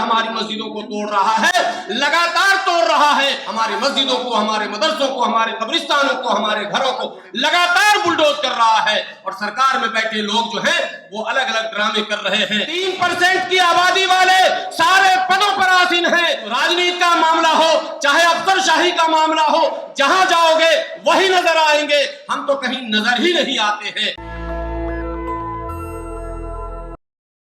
हमारी मस्जिदों को तोड़ रहा है, लगातार तोड़ रहा है। हमारी मस्जिदों को, हमारे मदरसों को, हमारे कब्रिस्तानों को, हमारे घरों को लगातार बुलडोज कर रहा है। और सरकार में बैठे लोग जो है वो अलग अलग ड्रामे कर रहे हैं। 3% की आबादी वाले सारे पदों पर आसीन हैं। राजनीति का मामला हो चाहे अफसरशाही का मामला हो, जहां जाओगे वही नजर आएंगे। हम तो कहीं नजर ही नहीं आते हैं।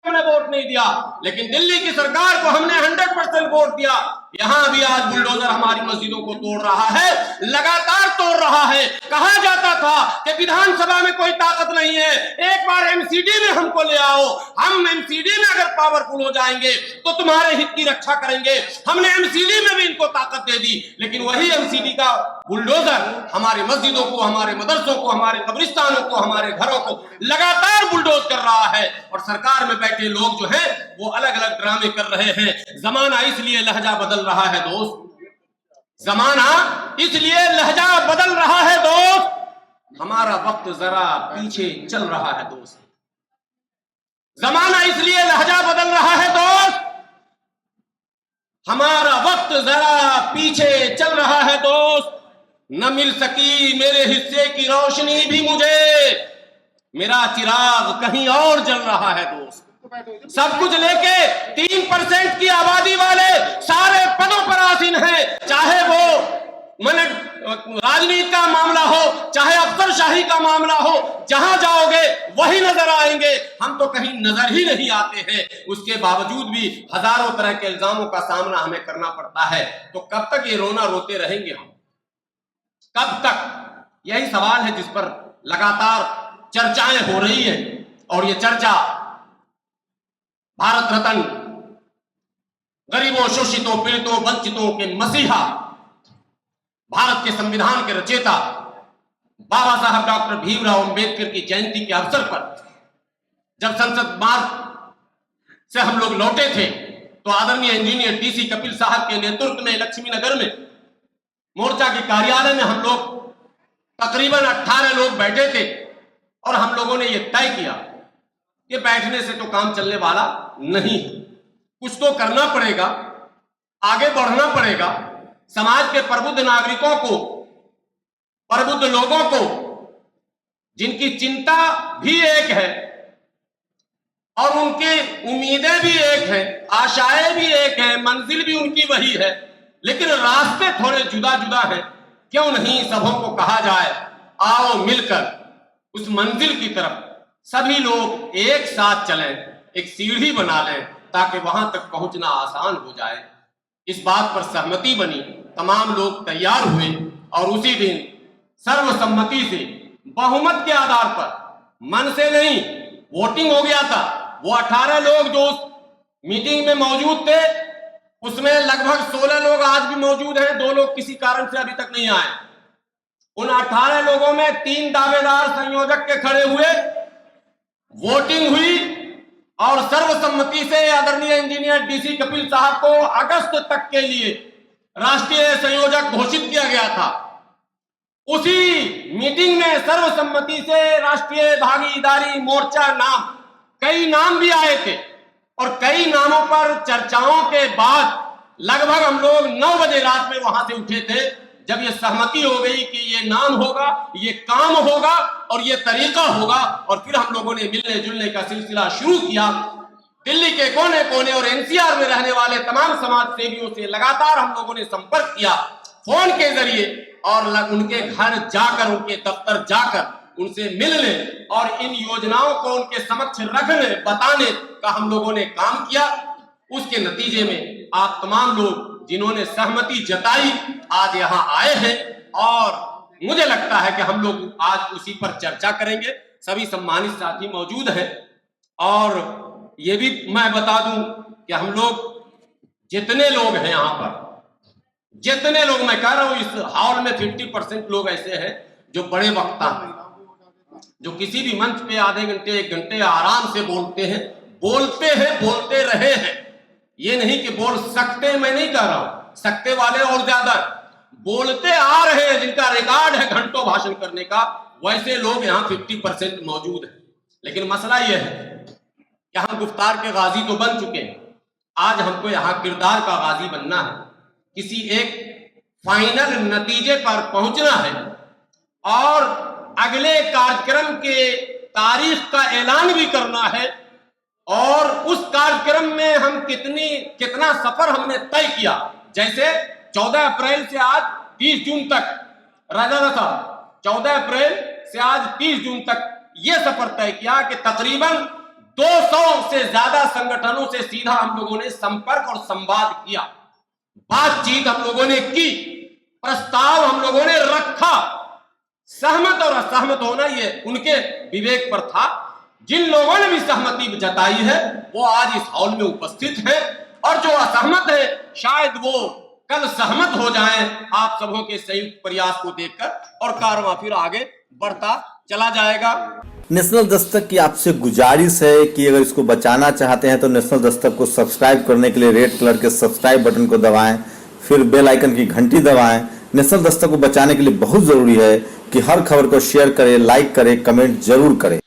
हमने वोट नहीं दिया, लेकिन दिल्ली की सरकार को हमने 100% वोट दिया। यहां भी आज बुलडोजर हमारी मस्जिदों को तोड़ रहा है, लगातार तोड़ रहा है। कहा जाता था कि विधानसभा में कोई ताकत नहीं है, एक बार एमसीडी में हमको ले आओ, हम एमसीडी में अगर पावरफुल हो जाएंगे तो तुम्हारे हित की रक्षा करेंगे। हमने एमसीडी में भी इनको ताकत दे दी, लेकिन वही एमसीडी का बुलडोजर हमारी मस्जिदों को, हमारे मदरसों को, हमारे कब्रिस्तानों को, हमारे घरों को लगातार बुलडोज कर रहा है। और सरकार में बैठे लोग जो है वो अलग अलग ड्रामे कर रहे हैं। जमाना इसलिए लहजा बदल रहा है दोस्त, जमाना इसलिए लहजा बदल रहा है दोस्त, हमारा वक्त जरा पीछे चल रहा है दोस्त। जमाना इसलिए लहजा बदल रहा है दोस्त, हमारा वक्त जरा पीछे चल रहा है दोस्त। न मिल सकी मेरे हिस्से की रोशनी भी मुझे, मेरा चिराग कहीं और जल रहा है दोस्त। सब कुछ लेके 3% की आबादी वाले सारे पदों पर आसीन हैं। चाहे वो राजनीति का मामला हो चाहे अफसरशाही का मामला हो, जहां जाओगे वही नजर आएंगे। हम तो कहीं नजर ही नहीं आते हैं। उसके बावजूद भी हजारों तरह के इल्जामों का सामना हमें करना पड़ता है। तो कब तक ये रोना रोते रहेंगे हम, कब तक? यही सवाल है जिस पर लगातार चर्चाएं हो रही है। और ये चर्चा भारत रत्न, गरीबों, शोषितों, पीड़ितों, वंचितों के मसीहा, भारत के संविधान के रचेता बाबा साहब डॉक्टर भीमराव अंबेडकर की जयंती के अवसर पर जब संसद मार्ग से हम लोग लौटे थे तो आदरणीय इंजीनियर डीसी कपिल साहब के नेतृत्व में लक्ष्मी नगर में मोर्चा के कार्यालय में हम लोग तकरीबन 18 लोग बैठे थे। और हम लोगों ने यह तय किया कि बैठने से तो काम चलने वाला नहीं है, कुछ तो करना पड़ेगा, आगे बढ़ना पड़ेगा। समाज के प्रबुद्ध नागरिकों को, प्रबुद्ध लोगों को, जिनकी चिंता भी एक है और उनकी उम्मीदें भी एक है, आशाएं भी एक है, मंजिल भी उनकी वही है, लेकिन रास्ते थोड़े जुदा जुदा हैं। क्यों नहीं सबों को कहा जाए, आओ मिलकर उस मंजिल की तरफ सभी लोग एक साथ चलें, एक सीढ़ी बना लें ताकि वहां तक पहुंचना आसान हो जाए। इस बात पर सहमति बनी, तमाम लोग तैयार हुए और उसी दिन सर्वसम्मति से बहुमत के आधार पर, मन से नहीं, वोटिंग हो गया था। वो 18 लोग जो उस मीटिंग में मौजूद थे उसमें लगभग 16 लोग आज भी मौजूद हैं, 2 लोग किसी कारण से अभी तक नहीं आए। उन 18 लोगों में 3 दावेदार संयोजक के खड़े हुए, वोटिंग हुई और सर्वसम्मति से आदरणीय इंजीनियर डीसी कपिल साहब को अगस्त तक के लिए राष्ट्रीय संयोजक घोषित किया गया था। उसी मीटिंग में सर्वसम्मति से राष्ट्रीय भागीदारी मोर्चा नाम, कई नाम भी आए थे और कई नामों पर चर्चाओं के बाद लगभग हम लोग 9 बजे रात में वहां से उठे थे, जब ये सहमति हो गई कि ये नाम होगा, ये काम होगा और ये तरीका होगा। और फिर हम लोगों ने मिलने जुलने का सिलसिला शुरू किया। दिल्ली के कोने कोने और एनसीआर में रहने वाले तमाम समाज सेवियों से लगातार हम लोगों ने संपर्क किया फोन के जरिए और उनके घर जाकर, उनके दफ्तर जाकर उनसे मिलने और इन योजनाओं को उनके समक्ष रखने, बताने का हम लोगों ने काम किया। उसके नतीजे में आप तमाम लोग जिन्होंने सहमति जताई आज यहाँ आए हैं और मुझे लगता है कि हम लोग आज उसी पर चर्चा करेंगे। सभी सम्मानित साथी मौजूद हैं और ये भी मैं बता दूं कि हम लोग जितने लोग हैं यहाँ पर, जितने लोग, मैं कह रहा हूं इस हॉल में 50% लोग ऐसे हैं जो बड़े वक्ता हैं, जो किसी भी मंच पे आधे घंटे 1 घंटे आराम से बोलते हैं, बोलते रहे हैं। ये नहीं कि बोल सकते, मैं नहीं कह रहा हूं, सकते वाले और ज्यादा बोलते आ रहे हैं, जिनका रिकॉर्ड है घंटों भाषण करने का, वैसे लोग यहाँ 50% मौजूद हैं। लेकिन मसला यह है कि हम गुफ्तार के गाजी तो बन चुके हैं, आज हमको यहाँ किरदार का गाजी बनना है, किसी एक फाइनल नतीजे पर पहुंचना है और अगले कार्यक्रम के तारीख का ऐलान भी करना है और उस कार्यक्रम में हम कितना सफर हमने तय किया। जैसे 14 अप्रैल से आज 30 जून तक राजा साहब 14 अप्रैल से आज 30 जून तक यह सफर तय किया कि तकरीबन 200 से ज्यादा संगठनों से सीधा हम लोगों ने संपर्क और संवाद किया, बातचीत हम लोगों ने की, प्रस्ताव हम लोगों ने रखा। सहमत और असहमत होना ये उनके विवेक पर था। जिन लोगों ने भी सहमति जताई है वो आज इस हॉल में उपस्थित हैं और जो असहमत है शायद वो कल सहमत हो जाएं आप सबों के संयुक्त प्रयास को देखकर और कारवां फिर आगे बढ़ता चला जाएगा। नेशनल दस्तक की आपसे गुजारिश है कि अगर इसको बचाना चाहते हैं तो नेशनल दस्तक को सब्सक्राइब करने के लिए रेड कलर के सब्सक्राइब बटन को दबाएं, फिर बेल आइकन की घंटी दबाएं। नेशनल दस्तक को बचाने के लिए बहुत जरूरी है कि हर खबर को शेयर करें, लाइक करें, कमेंट जरूर करें।